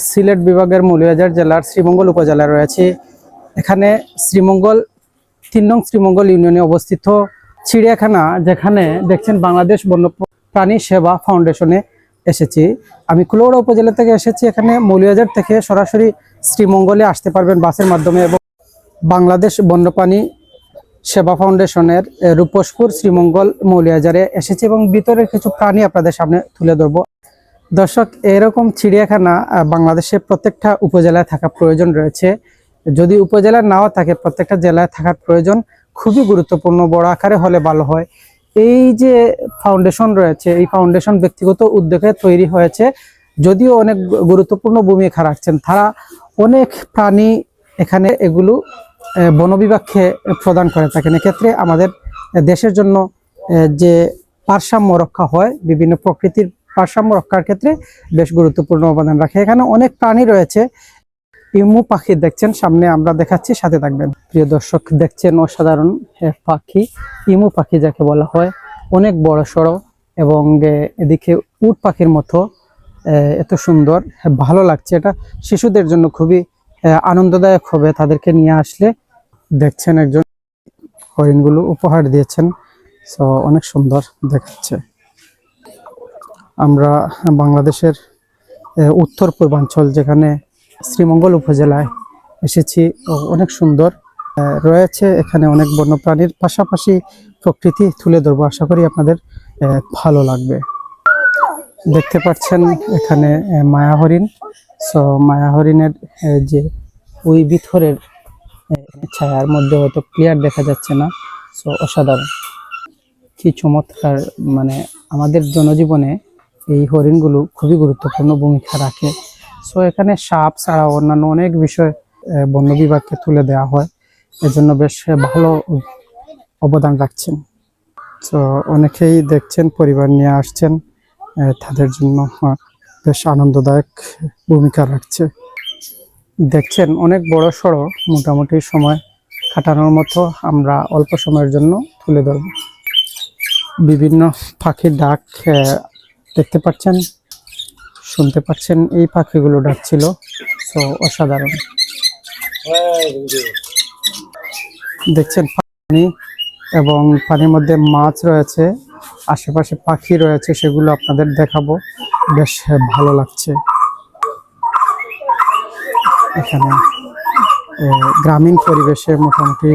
সিলেট বিভাগের মৌলভীবাজার জেলার শ্রীমঙ্গল উপজেলায় রয়েছে। এখানে শ্রীমঙ্গল ৩ নং শ্রীমঙ্গল ইউনিয়নে অবস্থিত চিড়িয়াখানা, যেখানে দেখছেন বাংলাদেশ বন্যপ্রাণী সেবা ফাউন্ডেশনে এসেছি। আমি কুলাউড়া উপজেলা থেকে এসেছি। এখানে মৌলভীবাজার থেকে সরাসরি শ্রীমঙ্গলে আসতে পারবেন বাসের মাধ্যমে, এবং বাংলাদেশ বন্যপ্রাণী সেবা ফাউন্ডেশনের রূপসপুর শ্রীমঙ্গল মৌলভীবাজারে এসেছি এবং ভিতরের কিছু প্রাণী আপনাদের সামনে তুলে ধরবো। দর্শক, এরকম চিড়িয়াখানা বাংলাদেশের প্রত্যেকটা উপজেলায় থাকা প্রয়োজন রয়েছে। যদি উপজেলায় নাও থাকে, প্রত্যেকটা জেলায় থাকার প্রয়োজন খুবই গুরুত্বপূর্ণ, বড় আকারে হলে ভালো হয়। এই যে ফাউন্ডেশন রয়েছে, এই ফাউন্ডেশন ব্যক্তিগত উদ্যোগে তৈরি হয়েছে, যদিও অনেক গুরুত্বপূর্ণ ভূমিকা রাখছেন তারা। অনেক প্রাণী এখানে এগুলো বন বিভাগকে প্রদান করে থাকেন। এক্ষেত্রে আমাদের দেশের জন্য যে ভারসাম্য রক্ষা হয়, বিভিন্ন প্রকৃতির ভারসাম্য রক্ষার ক্ষেত্রে বেশ গুরুত্বপূর্ণ অবদান রাখে। এখানে অনেক প্রাণী রয়েছে। ইমু পাখি দেখছেন সামনে, আমরা দেখাচ্ছি, সাথে থাকবেন। প্রিয় দর্শক, দেখছেন অসাধারণ পাখি, ইমু পাখি যাকে বলা হয়। অনেক বড় সড়ো এবং এদিকে উট পাখির মতো এত সুন্দর, ভালো লাগছে। এটা শিশুদের জন্য খুবই আনন্দদায়ক হবে তাদেরকে নিয়ে আসলে। দেখছেন একজন হরিণগুলো উপহার দিয়েছেন, সো অনেক সুন্দর দেখাচ্ছে। আমরা বাংলাদেশের উত্তর পূর্বাঞ্চল, যেখানে শ্রীমঙ্গল উপজেলায় এসেছি। অনেক সুন্দর রয়েছে এখানে, অনেক বন্যপ্রাণীর পাশাপাশি প্রকৃতি তুলে ধরবো। আশা করি আপনাদের ভালো লাগবে। দেখতে পাচ্ছেন এখানে মায়া হরিণ। সো মায়া হরিণের যে ওই ভিতরের ছায়ার মধ্যে হয়তো ক্লিয়ার দেখা যাচ্ছে না। সো অসাধারণ, কি চমৎকার। মানে আমাদের জনজীবনে এই হরিণগুলো খুবই গুরুত্বপূর্ণ ভূমিকা রাখে। সো এখানে সাপ ছাড়াও অন্যান্য অনেক বিষয় বন্য বিভাগকে তুলে দেওয়া হয়, এজন্য বেশ ভালো অবদান রাখছেন। তো অনেকেই দেখছেন পরিবার নিয়ে আসছেন, তাদের জন্য বেশ আনন্দদায়ক ভূমিকা রাখছে। দেখছেন অনেক বড় সড়ো, মোটামুটি সময় কাটানোর মতো আমরা অল্প সময়ের জন্য তুলে ধরব। বিভিন্ন পাখির ডাক দেখতে পাচ্ছেন, শুনতে পাচ্ছেন, এই পাখিগুলো ডাকছিল। তো অসাধারণ। দেখছেন পানি এবং পানির মধ্যে মাছ রয়েছে, আশেপাশে পাখি রয়েছে, সেগুলো আপনাদের দেখাবো। বেশ ভালো লাগছে। এখানে গ্রামীণ পরিবেশে মোটামুটি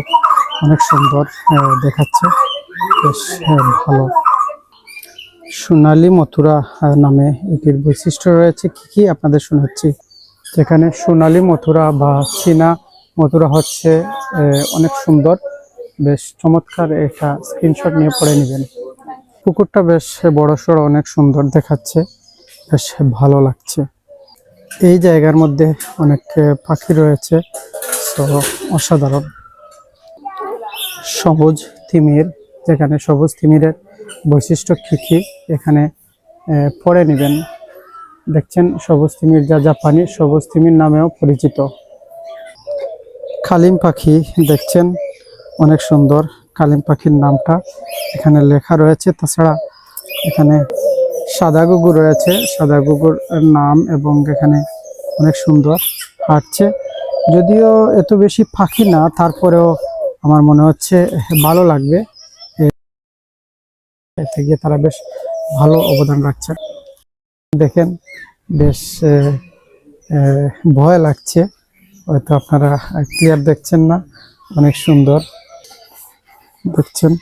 অনেক সুন্দর দেখাচ্ছে, বেশ ভালো। সোনালী মথুরা নামে এটির বৈশিষ্ট্য রয়েছে। কি আপনাদের শোনাচ্ছি। যেখানে সোনালী মথুরা বা চীনা মথুরা হচ্ছে অনেক সুন্দর, বেশ চমৎকার। একটা স্ক্রিনশট নিয়ে পড়ে নেবেন। পুকুরটা বেশ বড় সড়ো, অনেক সুন্দর দেখাচ্ছে, বেশ ভালো লাগছে। এই জায়গার মধ্যে অনেক পাখি রয়েছে, তো অসাধারণ। সবুজ তিমির, যেখানে সবুজ তিমিরের বৈশিষ্ট্য কি এখানে পড়ে নেবেন। দেখছেন সবুজ তিমির, যা জাপানি সবুজ তিমির নামেও পরিচিত। কালিম পাখি দেখছেন, অনেক সুন্দর। কালিম পাখির নামটা এখানে লেখা রয়েছে। তাছাড়া এখানে সাদা গুগু রয়েছে, সাদা গুগুর নাম, এবং এখানে অনেক সুন্দর হাঁটছে। যদিও এত বেশি পাখি না, তারপরেও আমার মনে হচ্ছে ভালো লাগবে। এতে গিয়ে তারা বেশ ভালো অবদান রাখছে। দেখেন বেশ ভয় লাগছে, হয়তো আপনারা ক্লিয়ার দেখছেন না। অনেক সুন্দর দেখছেন,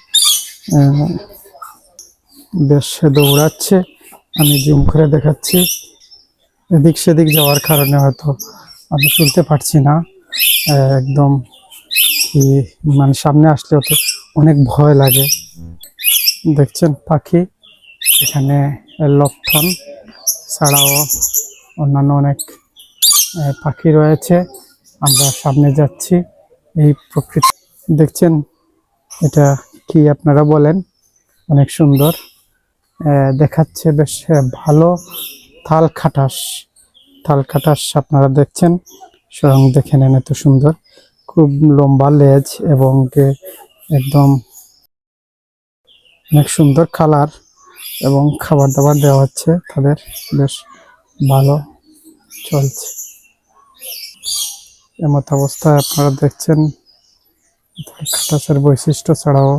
বেশ দৌড়াচ্ছে। আমি জুম করে দেখাচ্ছি। এদিক সেদিক যাওয়ার কারণে হয়তো আমি তুলতে পারছি না একদম। কি মানে সামনে আসলে তো অনেক ভয় লাগে। দেখছেন পাখি, এখানে লক্ষণ ছাড়াও অন্যান্য অনেক পাখি রয়েছে। আমরা সামনে যাচ্ছি। এই প্রকৃতি দেখছেন, এটা কি আপনারা বলেন? অনেক সুন্দর দেখাচ্ছে, বেশ ভালো। থাল খাটাস আপনারা দেখছেন, স্বয়ং দেখে নেন, এত সুন্দর। খুব লম্বা লেজ এবং একদম অনেক সুন্দর কালার, এবং খাবার দাবার দেওয়া হচ্ছে তাদের, বেশ ভালো। চলছে। এমত অবস্থায় আপনারা দেখছেন খাটাসের বৈশিষ্ট্য ছাড়াও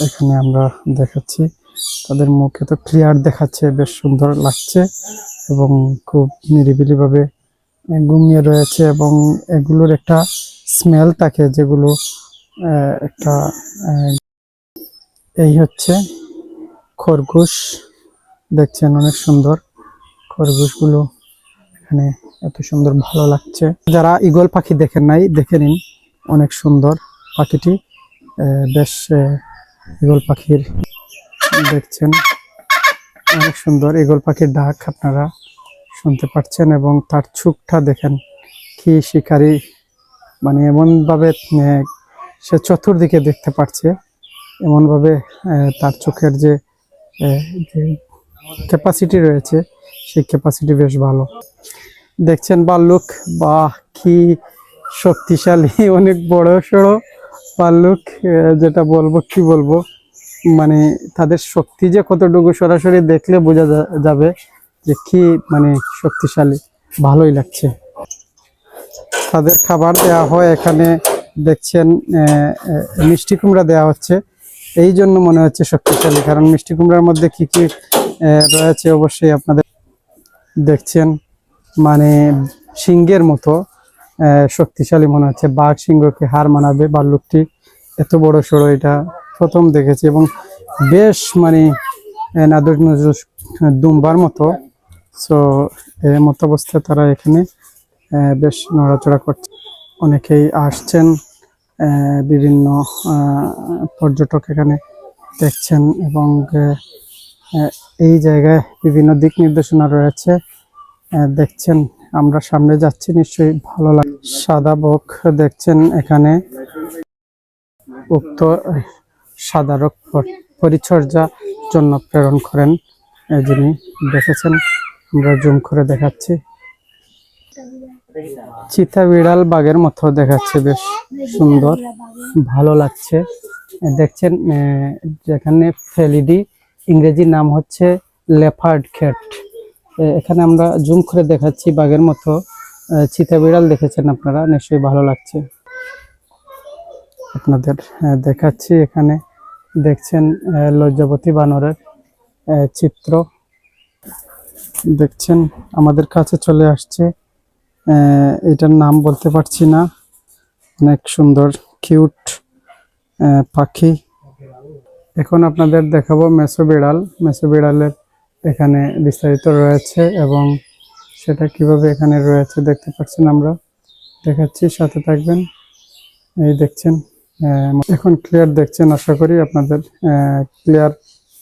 এখানে আমরা দেখাচ্ছি তাদের মুখে তো ক্লিয়ার দেখাচ্ছে, বেশ সুন্দর লাগছে এবং খুব নিরিবিলিভাবে ঘুমিয়ে রয়েছে এবং এগুলোর একটা স্মেল থাকে যেগুলো একটা এই হচ্ছে খরগোশ, দেখছেন অনেক সুন্দর খরগোশগুলো এখানে এত সুন্দর, ভালো লাগছে। যারা ঈগল পাখি দেখেন নাই দেখে নিন, অনেক সুন্দর পাখিটি। বেশ ঈগল পাখির দেখছেন অনেক সুন্দর ঈগল পাখির ডাক আপনারা শুনতে পাচ্ছেন এবং তার চোখটা দেখেন কি শিকারী, মানে এমন ভাবে সে চতুর্দিকে দেখতে পাচ্ছে, এমন ভাবে তার চোখের যে ক্যাপাসিটি রয়েছে সেই ক্যাপাসিটি বেশ ভালো। দেখছেন ভাল্লুক, বাহ কি শক্তিশালী, অনেক বড় সড়ো ভাল্লুক, যেটা বলবো কি বলবো, মানে তাদের শক্তি যে কতটুকু সরাসরি দেখলে বোঝা যাবে যে কি মানে শক্তিশালী, ভালোই লাগছে। তাদের খাবার দেওয়া হয় এখানে, দেখছেন মিষ্টি কুমড়া দেওয়া হচ্ছে, এই জন্য মনে হচ্ছে শক্তিশালী, কারণ মিষ্টি কুমড়ার মধ্যে কি কি রয়েছে অবশ্যই আপনাদের দেখছেন, মানে সিংহের মতো শক্তিশালী মনে হচ্ছে, বাঘ সিংহকে হার মানাবে ভাল্লুকটি, এত বড় সড়ো এটা প্রথম দেখেছি এবং বেশ মানে নাদুস নুদুস দুম্বার মতো। সো এর মতো অবস্থায় তারা এখানে বেশ নড়াচড়া করছে, অনেকেই আসছেন, বিভিন্ন পর্যটক এখানে দেখছেন এবং এই জায়গায় বিভিন্ন দিক নির্দেশনা রয়েছে, দেখছেন। আমরা সামনে যাচ্ছি, নিশ্চয়ই ভালো লাগে। সাদা বক দেখছেন এখানে, উক্ত সাদা রক পরিচর্যা জন্য প্রেরণ করেন যিনি, দেখেছেন, আমরা জুম করে দেখাচ্ছি। চিতা বিড়াল বাঘের মতো দেখাচ্ছে, বেশ সুন্দর, ভালো লাগছে। দেখছেন যেখানে ফেলিডি, ইংরেজি নাম হচ্ছে লেপার্ড ক্যাট, এখানে আমরা জুম করে দেখাচ্ছি বাঘের মতো চিতা বিড়াল, দেখেছেন আপনারা, নিশ্চয়ই ভালো লাগছে আপনাদের দেখাচ্ছি। এখানে দেখছেন লজ্জাবতী বানরের চিত্র, দেখছেন আমাদের কাছে চলে আসছে, এটার নাম বলতে পারছি না, অনেক সুন্দর কিউট পাখি। এখন আপনাদের দেখাবো মেসো বিড়াল। মেসো বিড়ালের এখানে বিস্তারিত রয়েছে এবং সেটা কিভাবে এখানে রয়েছে দেখতে পাচ্ছেন, আমরা দেখাচ্ছি, সাথে থাকবেন। এই দেখছেন, এখন ক্লিয়ার দেখছেন, আশা করি আপনাদের ক্লিয়ার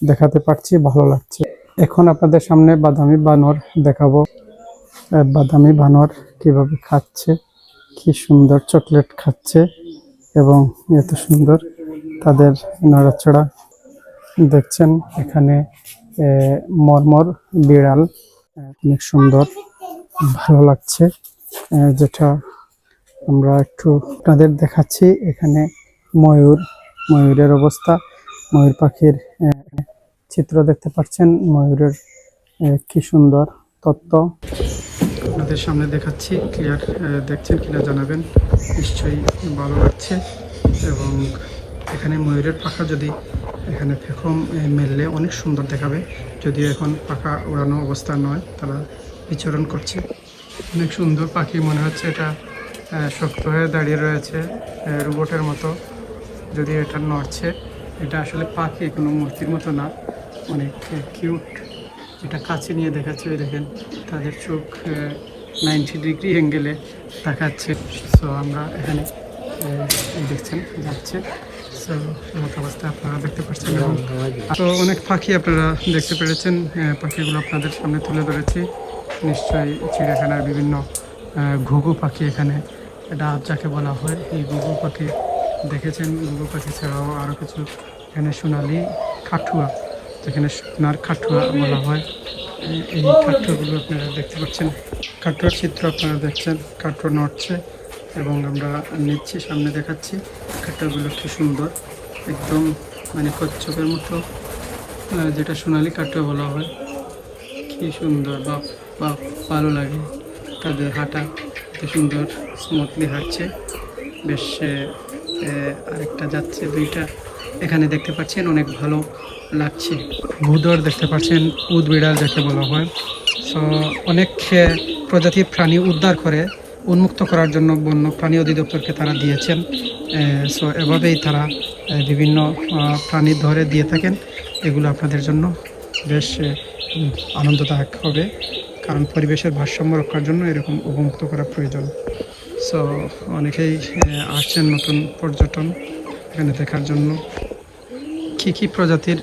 দেখাতে পারছি, ভালো লাগছে। এখন আপনাদের সামনে বাদামি বানর দেখাবো, বাদামি বানর কিভাবে খাচ্ছে, কি সুন্দর চকলেট খাচ্ছে এবং এত সুন্দর তাদের নড়াচড়া, দেখছেন এখানে মরমর বিড়াল, অনেক সুন্দর, ভালো লাগছে। যেটা আমরা একটু আপনাদের দেখাচ্ছি, এখানে ময়ূরের অবস্থা, ময়ূর পাখির চিত্র দেখতে পাচ্ছেন, ময়ূরের কি সুন্দর তত্ত্ব আপনাদের সামনে দেখাচ্ছি, ক্লিয়ার দেখছেন কিনা জানাবেন, নিশ্চয়ই ভালো লাগছে। এবং এখানে ময়ূরের পাখা যদি এখানে পেখম মেললে অনেক সুন্দর দেখাবে, যদিও এখন পাখা উড়ানো অবস্থা নয়, তারা বিচরণ করছে, অনেক সুন্দর পাখি মনে হচ্ছে। এটা শক্ত হয়ে দাঁড়িয়ে রয়েছে রোবটের মতো, যদি এটা নড়ছে, এটা আসলে পাখি, কোনো মূর্তির মতো না, অনেক কিউট। এটা কাছে নিয়ে দেখাচ্ছে, দেখেন তাদের চোখ 90 ডিগ্রি অ্যাঙ্গেলে দেখাচ্ছে। সো আমরা এখানে দেখছেন যাচ্ছে, সো এমত অবস্থা আপনারা দেখতে পাচ্ছেন। এবং তো অনেক পাখি আপনারা দেখতে পেরেছেন, পাখিগুলো আপনাদের সামনে তুলে ধরেছি। নিশ্চয়ই চিড়িয়াখানার বিভিন্ন ঘুঘু পাখি, এখানে ডাব যাকে বলা হয়, এই ঘুঘু পাখি দেখেছেন। ঘুঘু পাখি ছাড়াও আরও কিছু এখানে সোনালি কাঠুয়া, যেখানে সোনার কাঠুয়া বলা হয়, এই কাঠুয়াগুলো আপনারা দেখতে পাচ্ছেন, কাঠুয়ার চিত্র আপনারা দেখছেন, কাঠুয়া নড়ছে এবং আমরা নিচ্ছি, সামনে দেখাচ্ছি। কাঠুয়াগুলো কি সুন্দর, একদম মানে কচ্ছপের মতো, যেটা সোনালি কাঠুয়া বলা হয়, কি সুন্দর, বা ভালো লাগে। তাদের হাঁটা এত সুন্দর স্মুথলি হাঁটছে। বেশ আরেকটা যাচ্ছে, দুইটা এখানে দেখতে পাচ্ছেন, অনেক ভালো লাগছে। ভূদর দেখতে পাচ্ছেন, উদ বিড়াল যাকে বলা হয়। সো অনেক প্রজাতির প্রাণী উদ্ধার করে উন্মুক্ত করার জন্য বন্য প্রাণী অধিদপ্তরকে তারা দিয়েছেন। সো এভাবেই তারা বিভিন্ন প্রাণী ধরে দিয়ে থাকেন। এগুলো আপনাদের জন্য বেশ আনন্দদায়ক হবে, কারণ পরিবেশের ভারসাম্য রক্ষার জন্য এরকম অবমুক্ত করা প্রয়োজন। সো অনেকেই আসছেন নতুন পর্যটন এখানে দেখার জন্য। কী প্রজাতির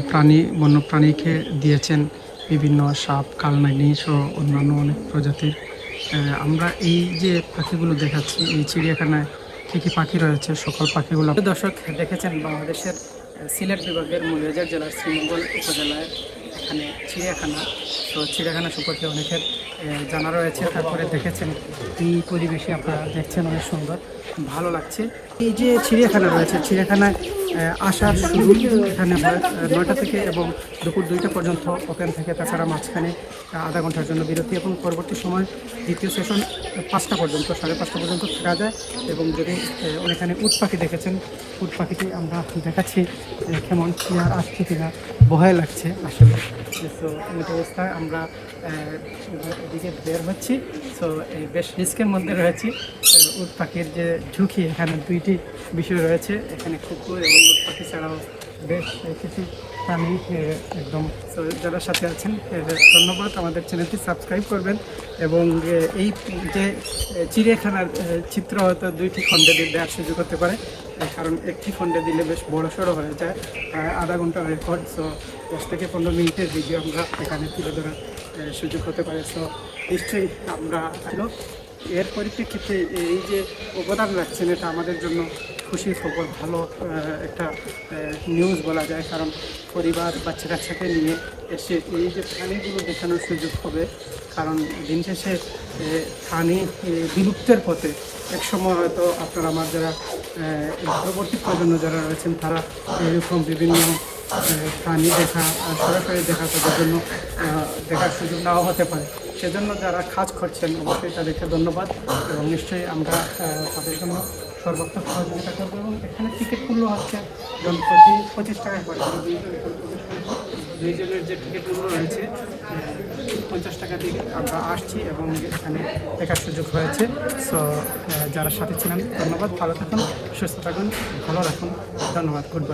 প্রাণী বন্য প্রাণীকে দিয়েছেন, বিভিন্ন সাপ, কালনাগিনী সহ অন্যান্য অনেক প্রজাতির। আমরা এই যে পাখিগুলো দেখাচ্ছি, এই চিড়িয়াখানায় কী পাখি রয়েছে, সকল পাখিগুলো দর্শক দেখেছেন। বাংলাদেশের সিলেট বিভাগের মৌলভীবাজার জেলার শ্রীমঙ্গল উপজেলায় এখানে চিড়িয়াখানা। তো চিড়িয়াখানা সম্পর্কে অনেকের জানা রয়েছে। তারপরে দেখেছেন এই পরিবেশে আপনারা দেখছেন, অনেক সুন্দর, ভালো লাগছে। এই যে চিড়িয়াখানা রয়েছে, চিড়িয়াখানায় আসার শুরু এখানে হয় 9টা থেকে এবং দুপুর 2টা পর্যন্ত ওপেন থেকে। তাছাড়া মাঝখানে আধা ঘন্টার জন্য বিরতি এবং পরবর্তী সময় দ্বিতীয় সেশন 5টা পর্যন্ত, 5:30 পর্যন্ত থাকা যায়। এবং যদি এখানে উট পাখি দেখেছেন, উট পাখিটি আমরা দেখাচ্ছি কেমন আর আসছে কিনা, ভয় লাগছে আসলে। সো এই অবস্থায় আমরা এদিকে বের হচ্ছি। সো এই বেশ রিস্কের মধ্যে রয়েছি। উট পাখির যে ঝুঁকি, এখানে 2টি বিষয় রয়েছে, এখানে কুকুর এবং উট পাখি ছাড়াও বেশ কিছু প্রাণী একদম। সো যারা সাথে আছেন ধন্যবাদ, আমাদের চ্যানেলটি সাবস্ক্রাইব করবেন। এবং এই যে চিড়িয়াখানার চিত্র হয়তো 2টি খণ্ডে দেওয়ার সুযোগ হতে পারে, কারণ একটি খণ্ডে দিলে বেশ বড়সড় হয়ে যায়, আধা ঘন্টার রেকর্ড। সো 10 থেকে 15 মিনিটের ভিডিও আমরা এখানে তুলে ধরার সুযোগ হতে পারে। সো নিশ্চয়ই আমরা এর পরিপ্রেক্ষিতে এই যে অবদান রাখছেন, এটা আমাদের জন্য খুশির খবর, ভালো একটা নিউজ বলা যায়। কারণ পরিবার বাচ্চা কাচ্চাকে নিয়ে এসে এই যে প্রাণীগুলো দেখানোর সুযোগ হবে, কারণ দিন শেষে প্রাণী বিলুপ্তের পথে। একসময় হয়তো আপনারা আমার যারা পরবর্তী প্রজন্ম যারা রয়েছেন, তারা এরকম বিভিন্ন প্রাণী দেখা, সরাসরি দেখা তাদের জন্য দেখার সুযোগ নাও হতে পারে। সেজন্য যারা কাজ করছেন অবশ্যই তাদেরকে ধন্যবাদ, এবং নিশ্চয়ই আমরা তাদের জন্য সর্বোত্তম সহযোগিতা করবো। এবং এখানে টিকিট মূল্য হচ্ছে প্রতি 25 টাকায় করে। 2 জনের যে টিকিটগুলো রয়েছে 50 টাকা দিয়ে আমরা আসছি এবং এখানে দেখার সুযোগ হয়েছে। সো যারা সাথে ছিলেন ধন্যবাদ, ভালো থাকুন, সুস্থ থাকুন, ভালো রাখুন, ধন্যবাদ, গুড বাই।